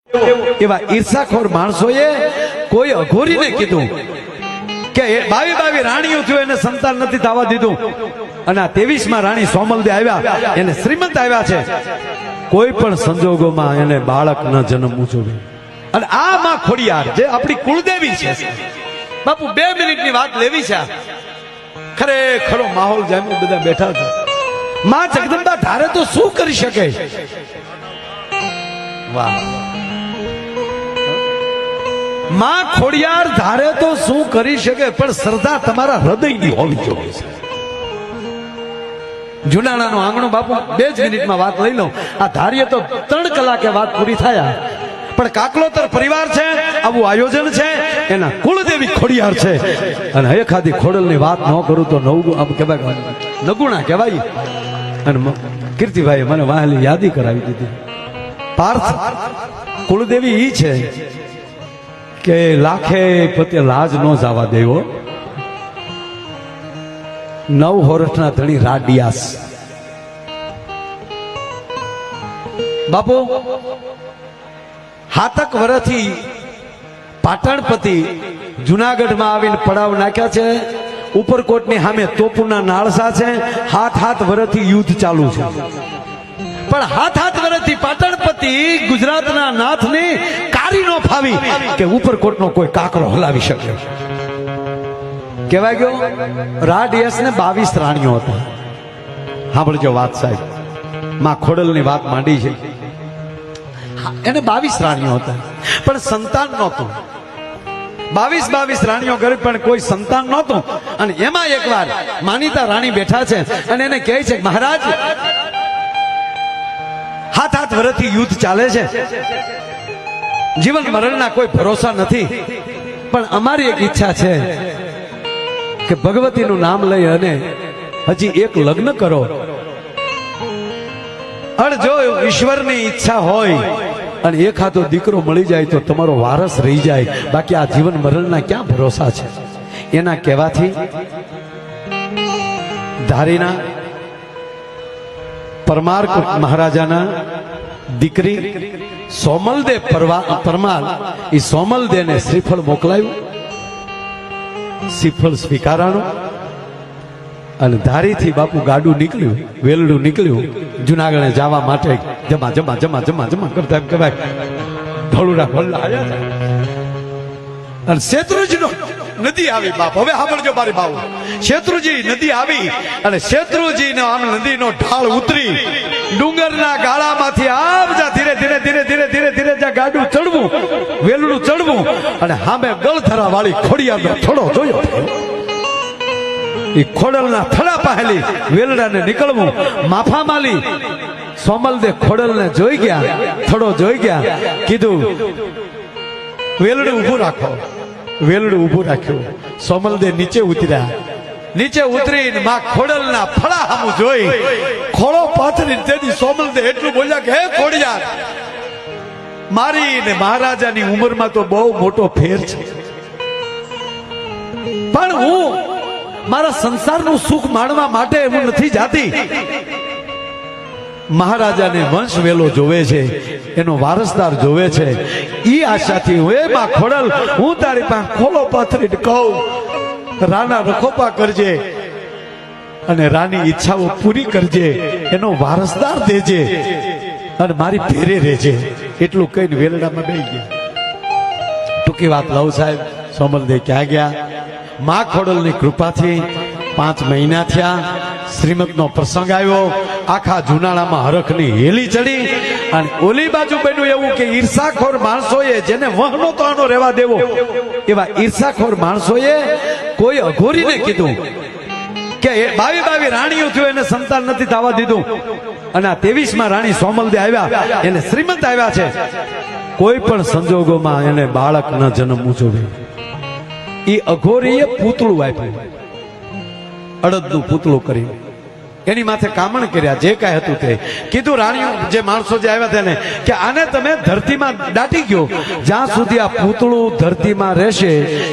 એવા ઈર્ષાખોર માણસોએ કોઈ અઘોરીને કીધું કે 22 રાણીઓ થયું એને સંતાન નથી થવા દીધું અને 23માં રાણી સોમલદે આવ્યા એને શ્રીમંત આવ્યા છે, કોઈ પણ સંજોગોમાં એને બાળક ન જન્મવું જોઈએ. અને આ માં ખોડિયાર જે આપણી કુળદેવી છે બાપુ, 2 મિનિટની વાત લેવી છે. ખરેખરો માહોલ જામ્યો, બધા બેઠા છે. માં જગદંબા ધારે તો શું કરી શકે? વાહ, માં ખોડિયાર ધારે તો શું કરી શકે, પણ શ્રદ્ધા તમારા હૃદયની હોવી જોઈએ છે. જુનાણાનું આંગણું બાપુ 2 જ મિનિટમાં વાત લઈ લઉં. આ ધારીએ તો 3 કલાકે વાત પૂરી થયા, પણ કાકલોતર પરિવાર છે, આવું આયોજન છે, એના કુળદેવી ખોડિયાર છે. અને એખાદી ખોડલની વાત ન કરું તો આમ કહેવાય નગુણા કહેવાય. અને કીર્તિભાઈ મને વાહલી યાદી કરાવી દીધી. પાર્થ કુળદેવી ઈ છે કે લાખે પતે લાજ ન જવા દેવો. 9 વર્ષના ધણી રાડિયાસ બાપુ 7 વર્ષથી પાટણપતિ જુનાગઢમાં આવીને પડાવ નાખ્યા છે. ઉપરકોટની સામે તોપુના નાળસા છે. 7 વર્ષથી યુદ્ધ ચાલુ છે, પણ 7 વર્ષથી પાટણપતિ ગુજરાતના નાથની કારી નો ફાવી કે ઉપરકોટનો કોઈ કાકરો હલાવી શકે. કહેવાય ગયો રાડિયાસ ને 22 રાણીઓ હતા. સાંભળજો વાત સાહેબ, માં ખોડલની વાત માંડી છે. એને 22 રાણીઓ હતા, પણ સંતાન નહોતું. 22 રાણીઓ કરી પણ કોઈ સંતાન નહોતું. અને એમાં એકવાર માનીતા રાણી બેઠા છે અને એને કહે છે મહારાજ 7 વર્ષથી યુદ્ધ ચાલે છે, જીવન મરણના કોઈ ભરોસા નથી, પણ અમારી એક ઈચ્છા છે કે ભગવતીનું નામ લઈ અને હજી એક લગ્ન કરો. અને જો ઈશ્વરની ઈચ્છા હોય અને એકાદો દીકરો મળી જાય તો તમારો વારસ રહી જાય, બાકી આ જીવન મરણના ક્યાં ભરોસા છે. એના કહેવાથી ધારીના પરમાર મહારાજાના દીકરી સોમલદે પરમાર એ સોમલદેને શ્રીફળ મોકલાયું. શ્રીફળ સ્વીકારાનું અને ધારીથી બાપુ ગાડું નીકળ્યું, વેલડું નીકળ્યું જુનાગઢે જવા માટે. જમા જમા જમા જમા જમા કરતા એમ કહેવાય ઢોલુડા ભલ્લા આવ્યા અને શેત્રુજીનો નદી આવી. બાપ હવે સાંભળજો મારી બાપુ, શેત્રુજી નદી આવી અને શેત્રુજીનો આમ નદીનો ઢાળ ઉતરી ડુંગરના ગાળામાંથી આવજા ધીરે ધીરે ધીરે ધીરે ધીરે ધીરે જ્યાં ગાડું ચડવું, વેલડું ચડવું અને સામે ગળધરા વાળી ખોડિયારનો થોડો જોયો. એ ખોડલના થડા પહેલી વેલડાને નીકળવું. માફા માલી સોમલદે ખોડલને જોઈ ગયા, થડો જોઈ ગયા, કીધું વેલડું ઊભું રાખો. વેલડું ઊભું રાખ્યું. સોમલદે નીચે ઉતર્યા. નીચે ઉતરીને માં ખોડલના ફળા સામું જોઈ ખોળો પાથરીને તેની સોમલદે એટલું બોલ્યા કે હે ખોડિયાર, મારી ને મહારાજાની ઉંમરમાં તો બહુ મોટો ફેર છે, પણ હું મારા સંસારનું સુખ માણવા માટે હું નથી જાતી. મહારાજાને વંશ વેલો જોવે છે, એનો વારસદાર જોવે છે. ઈ આશાથી હું માં ખોડલ હું તારી પાસે ખોળો પાથરીને કહું રાના રખોપા કરજે અને રાની ઈચ્છાઓ પૂરી કરજે, એનો વારસદાર દેજે અને મારી ફેરે રહેજે. એટલું કહીને વેલડામાં બેસી ગયા. ટૂંકી વાત લઉં સાહેબ, સોમલદે ક્યાં ગયા? માં ખોડલની કૃપાથી 5 મહિના થયા. શ્રીમદનો પ્રસંગ આવ્યો. આખા જુનાળામાં હરખની હેલી ચડી અને ઓલી બાજુ બન્યું એવું કે ઈર્ષાખોર માણસોએ જેને વહનો તો આનો રહેવા દેવો, એવા ઈર્ષાખોર માણસોએ કોઈ અઘોરીને કીધું કે 22 રાણીઓ થયું એને સંતાન નથી થવા દીધું અને આ 23માં રાણી સોમલદે આવ્યા એને શ્રીમંત આવ્યા છે, કોઈ પણ સંજોગોમાં એને બાળક ન જન્મવું જોઈએ. એ અઘોરીએ પૂતળું આપ્યું, અડદનું પૂતળું કરી એની માથે કામણ કર્યા. જે કાંઈ હતું તે કીધું. રાણીઓ જે માણસો જે આવ્યા તેને કે આને તમે ધરતીમાં દાટી ગયો, જ્યાં સુધી આ પૂતળું ધરતીમાં રહેશે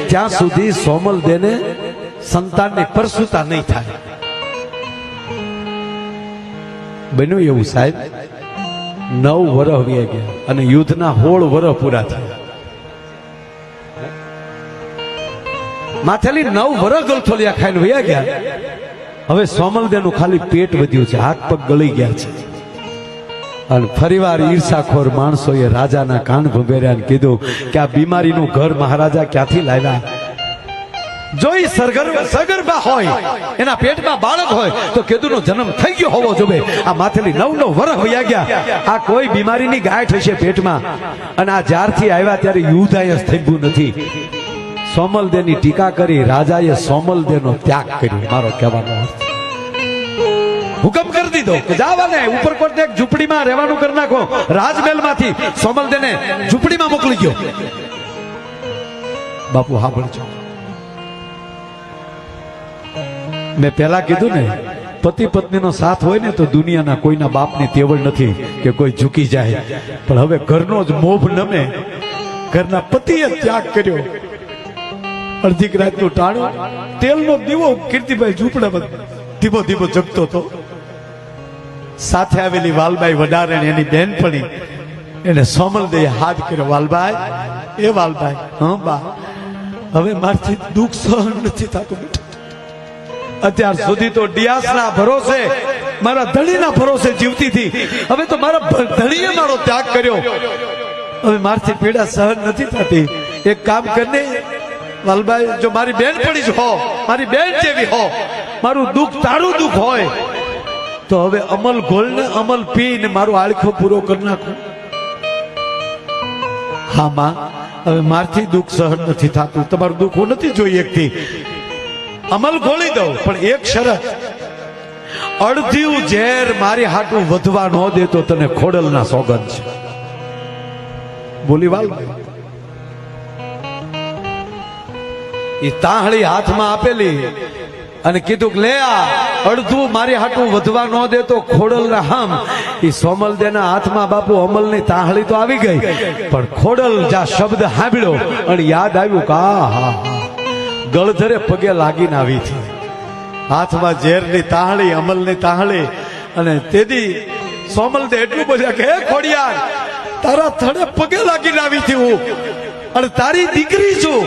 ત્યાં સુધી સોમલદેને સંતાનની પરસુતા નહીં થાય. બન્યું એવું સાહેબ. 9 વર્ષ વ્યા ગયા અને યુદ્ધના 16 વર્ષ પૂરા થયા. માથેલી 9 વર્ષ ગલથોલિયા ખાઈને વ્યા ગયા. હવે સોમલદેનું ખાલી પેટ વધ્યું છે, હાથ પગ ગળી ગયા છે. અને ફરીવાર ઈર્ષાખોર માણસોએ રાજાના કાન ભંભેર્યા અને કીધું કે આ બીમારીનું ઘર મહારાજા ક્યાંથી લાવ્યા? જો ઈ સગર્ભા હોય, એના પેટમાં બાળક હોય તો કેદુનો જન્મ થઈ ગયો હોવો જોઈએ. આ માથેલી 9 વર્ષ વયા ગયા. આ કોઈ બીમારીની ગાંઠ હશે પેટમાં. અને આ જ્યારથી આવ્યા ત્યારે યુદ્ધ અહીંયા થયું નથી. સોમલદેની ટીકા કરી રાજાએ સોમલદેનો ત્યાગ કર્યો. મારો કહેવાનો અર્થ હુકમ કરી દીધો કે જાવાને ઉપરકોટને એક ઝૂંપડીમાં રહેવાનું કરી નાખો. રાજમહેલમાંથી સોમલદેને ઝૂંપડીમાં મોકલી ગયો. બાપુ સાંભળજો, મેં પહેલા કીધું ને, પતિ પત્નીનો સાથ હોય ને તો દુનિયાના કોઈના બાપની તેવડ નથી કે કોઈ ઝૂકી જાય. પણ હવે ઘરનો જ મોભ નમે. ઘરના પતિએ ત્યાગ કર્યો. અડધી રાતનું ટાણું, તેલનો દીવો કીર્તિભાઈ ઝૂંપડામાં ધીમો ધીમો જગતો હતો. સાથે આવેલી વાલબાઈ વડારણ એની બેનપણી એને સોમલદેએ હાથ કર્યો. વાલબાઈ, એ વાલબાઈ, હા બા, હવે મારથી દુઃખ સહન નથી થતું. અત્યાર સુધી તો ડિયાસના ભરોસે, મારા ધણીના ભરોસે જીવતી હતી. હવે તો મારા ધણીએ મારો ત્યાગ કર્યો. હવે મારથી પીડા સહન નથી થતી. એક કામ કરને વાલબાઈ, જો મારી બેનપણી જ હો, મારી બેન જેવી હો, મારું દુઃખ તારું દુઃખ હોય તો હવે અમલ ઘોલને અમલ પીને મારો આળખો પૂરો કરી નાખો. હા માં, હવે મારથી દુઃખ સહન નથી થતું. તમારું દુઃખ હું નથી જોઈ એકથી. અમલ ઘોળી દઉં, પણ એક શરત, અડધ્યું ઝેર મારી હાટું વધવા ન દે તો તને ખોડલના સોગંદ છે. બોલી વાલબાઈ. એ તાહળી હાથમાં આપેલી અને કીધું કે લે આ અડધું મારી હાટું વધવા ન દે તો ખોડલના હમ. એ સોમલદેના હાથમાં બાપુ અમલની તાહળી તો આવી ગઈ, પણ ખોડલ જા શબ્દ સાંભળ્યો અને યાદ આવ્યું કે હા, ગળધરે પગે લાગીને આવી હતી. હાથમાં ઝેરની તાહળી, અમલની તાહળી. અને તેથી સોમલદે એટલું બોલ્યા કે હે ખોડિયાર, તારા થડે પગે લાગીને આવી હતી હું, અને તારી દીકરી છું,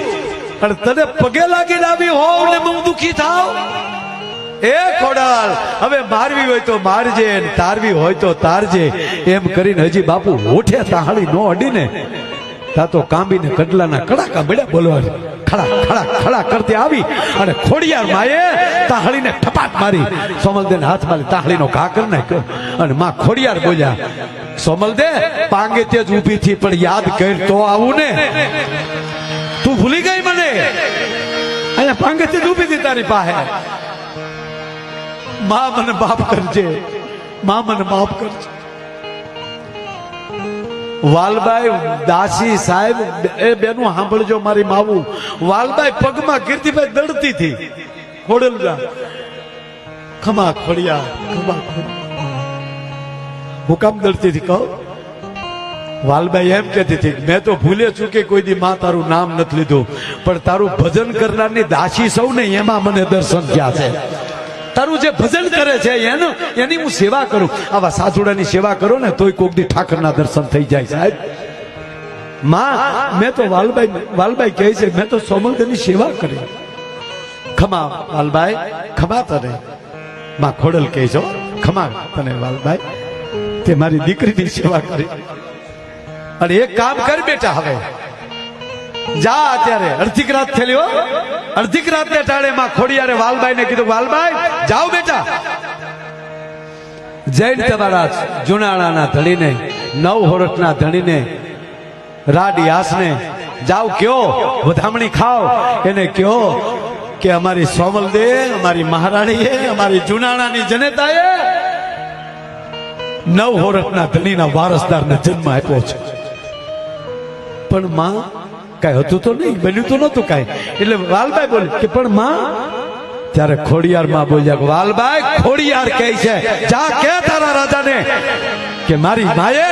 અને તને પગે લાગીને આવી હોવ ને હું દુખી થાવ. એ ખોડલ, હવે મારવી હોય તો મારજે, તારવી હોય તો તારજે. એમ કરીને હજી બાપુ ઓઠે તાહળી નો અડીને તા તો કાંબીને કડલાના કડાકા બેડા બોલવા ખડા ખડા ખડા કરતી આવી. અને ખોડિયાર માએ તાહળીને ઠપાટ મારી. સોમલદેના હાથમાં તાહળીનો ઘા કરી નાખ્યો. અને માં ખોડિયાર બોલ્યા, સોમલદે પાંગે તે જ ઊભી થી, પણ યાદ કર તો આવું ને. તું ભૂલી ગઈ મને? અહીંયા પાંગે તે જ ઊભી હતી તારી પાસે. માં મને માફ કરજે, માં મને માફ કરજે. વાલબાઈ દાસી સાહેબ એ બેનું સાંભળજો મારી માવું. વાલબાઈ પગમાં કીર્તિભાઈ દડતી હતી. ખોડલજા ખમા ખોડિયા, ખમા હું કામ દડતી હતી કહો? વાલબાઈ એમ કહેતી હતી, મેં તો ભૂલે ચૂકે કોઈ દી માં તારું નામ નથી લીધું, પણ તારું ભજન કરનારની દાસી સૌ ને એમાં મને દર્શન થયા છે. તારું જે ભજન કરે છે એની હું સેવા કરું. આવા સાસુડાની સેવા કરો ને તોય કોક દી ઠાકરના દર્શન થઈ જાય સાહેબ. માં, મેં તો વાલબાઈ કહે છે, મેં તો સોમલદેની સેવા કરી. ખમા વાલબાઈ, ખમા તને. માં ખોડલ કહે છો, ખમા તને વાલબાઈ, તે મારી દીકરીની સેવા કરી. અને એક કામ કર બેટા, હવે જા. અત્યારે અડધી રાત થયેલી હો, અડધી રાત ને ટાળે માં ખોડિયારે વાલબાઈ ને કીધું, વાલબાઈ જાઓ બેટા, જૈન તમારા જુનાણાના ધણીને, 9 વર્ષના ધણીને, રાડિયાસને જાઓ કયો, વધામણી ખાઓ. એને કયો કે અમારી સોમલદે, અમારી મહારાણીએ, અમારી જુનાણાની જનતાએ 9 વર્ષના ધણીના વારસદારને જન્મ આપ્યો છે. પણ માં કઈ હતું તો નહીં, બન્યું તો નતું કઈ. એટલે વાલબાઈ બોલી કે પણ માં. ત્યારે ખોડિયાર માં બોલ્યા, વાલબાઈ ખોડિયાર કહે છે, જા કે તારા રાજાને કે મારી માએ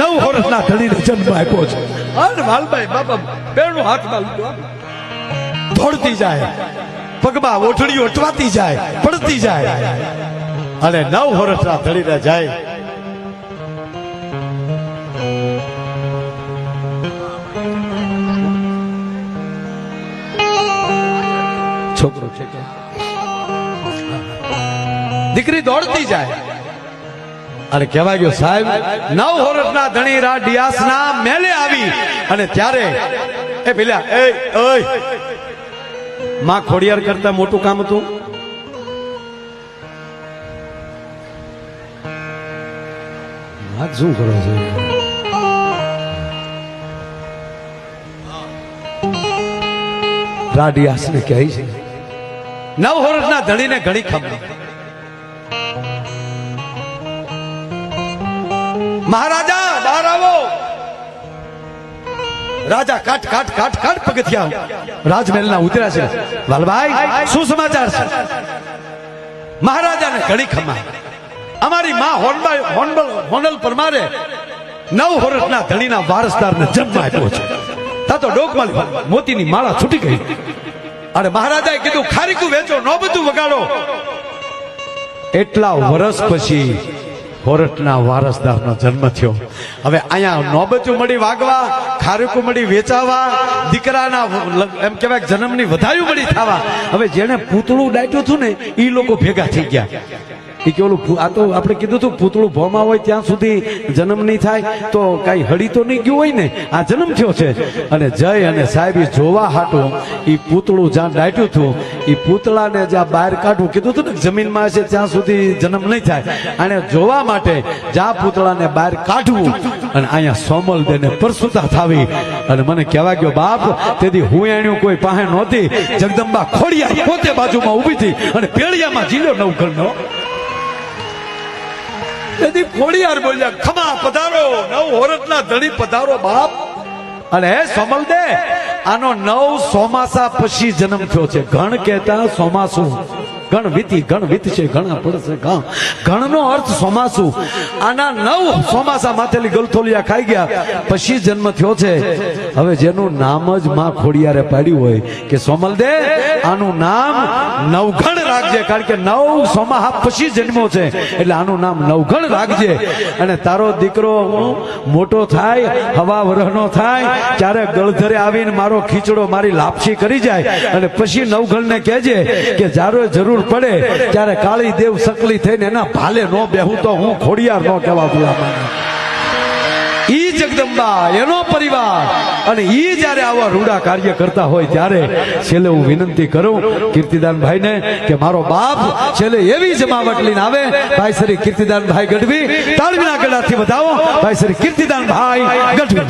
9 વર્ષના ધણીને જન્મ આપ્યો છે. અને વાલબાઈ બાપા બેનું હાથમાં લીધો, દોડતી જાય, પગમાં ઓઠડીઓ અટવાતી જાય, પડતી જાય. અને 9 વર્ષના ધણીને જાય દીકરી દોડતી જાય અને કહેવાય ગયો સાહેબ 9 વર્ષના ધણી રા ડિયાસના મેલે આવી અને ત્યારે એ પેલા માં ખોડિયાર કરતા મોટું કામ હતું. શું કરો છો? રાડિયાસ ને કહે છે 9 વર્ષના ધણીને ઘણી ખબર. મહારાજા બહાર આવો. રાજા કાટ કાટ કાટ કાટ પગથિયા રાજમહેલના ઉતર્યા છે. વાલભાઈ શું સમાચાર છે? મહારાજાને ઘણી ખમા. અમારી માં હોનલ પરમારે 9 વર્ષના ધણીના વારસદારને જન્મ આપ્યો છે. તા તો ડોકમાં મોતીની માળા છૂટી ગઈ અને મહારાજાએ કીધું ખારીકું વેચો, નોબતું વગાડો. એટલા વર્ષ પછી હોરઠના વારસદારનો જન્મ થયો. હવે અહીંયા નોબતું મળી વાગવા, ખારીકું મળી વેચાવા, દીકરાના એમ કહેવાય જન્મની વધાયું મળી થવા. હવે જેને પૂતળું દાટ્યું હતું ને એ લોકો ભેગા થઈ ગયા. એ કે ઓલું આ તો આપણે કીધું હતું પૂતળું ભોમાં હોય ત્યાં સુધી જન્મ નહીં થાય તો કઈ હળી તો નહીં ગયું હોય ને. આ જન્મ થયો છે અને જય અને સાહેબ જોવા હાટું એ પૂતળું જ્યાં દાટ્યું હતું એ પૂતળાને જ્યાં બહાર કાઢવું કીધું હતું ને જમીનમાં હશે ત્યાં સુધી જન્મ નહીં થાય. અને જોવા માટે જ્યાં પૂતળાને બહાર કાઢવું અને અહીંયા સોમલ દેને પરસુતા થાવી. અને મને કહેવા ગયો બાપ તેથી હું એનું કોઈ પાસે નહોતી. જગદંબા ખોડિયાર પોતે બાજુમાં ઊભી હતી અને પેળિયામાં જીલ્યો નવઘણનો. તેથી ખોડિયાર બોલ્યા ખમા પધારો, 9 વર્ષના ધણી પધારો બાપ. અને હે સોમલ દે આનો 9 ચોમાસા પછી જન્મ થયો છે. ઘણ કહેતા ચોમાસું, ગણ વીત છે ઘણા પડશે ઘણ. ઘણનો અર્થ ચોમાસું. આના 9 ચોમાસા માથેલી ગલથોલિયા ખાઈ ગયા પછી જન્મ થયો છે. હવે જેનું નામ જ માં ખોડિયારે પાડ્યું હોય કે સોમલ દે આનું નામ નવઘણ રાખજે, કારણ કે 9 ચોમાસા પછી જન્મ્યો છે એટલે આનું નામ નવઘણ રાખજે. અને તારો દીકરો મોટો થાય, હવા વરહનો થાય ત્યારે ગળધરે આવીને મારો ખીચડો મારી લાપસી કરી જાય અને પછી નવઘણને કહેજે કે જારો જરૂર પડે ત્યારે કાળી દેવ સકલી થઈને એના ભાલે નો બેહું તો હું ખોડિયાર નો કહેવા બોલા. ઈ જગદંબા એનો પરિવાર અને ઈ જયારે આવા રૂડા કાર્ય કરતા હોય ત્યારે છેલ્લે હું વિનંતી કરું કીર્તિદાનભાઈને કે મારો બાપ છેલ્લે એવી જમાવટ લઈને આવે. ભાઈ શ્રી કીર્તિદાનભાઈ ગઢવી તાળવીના ગળાથી વધાવો. ભાઈ શ્રી કીર્તિદાનભાઈ ગઢવી.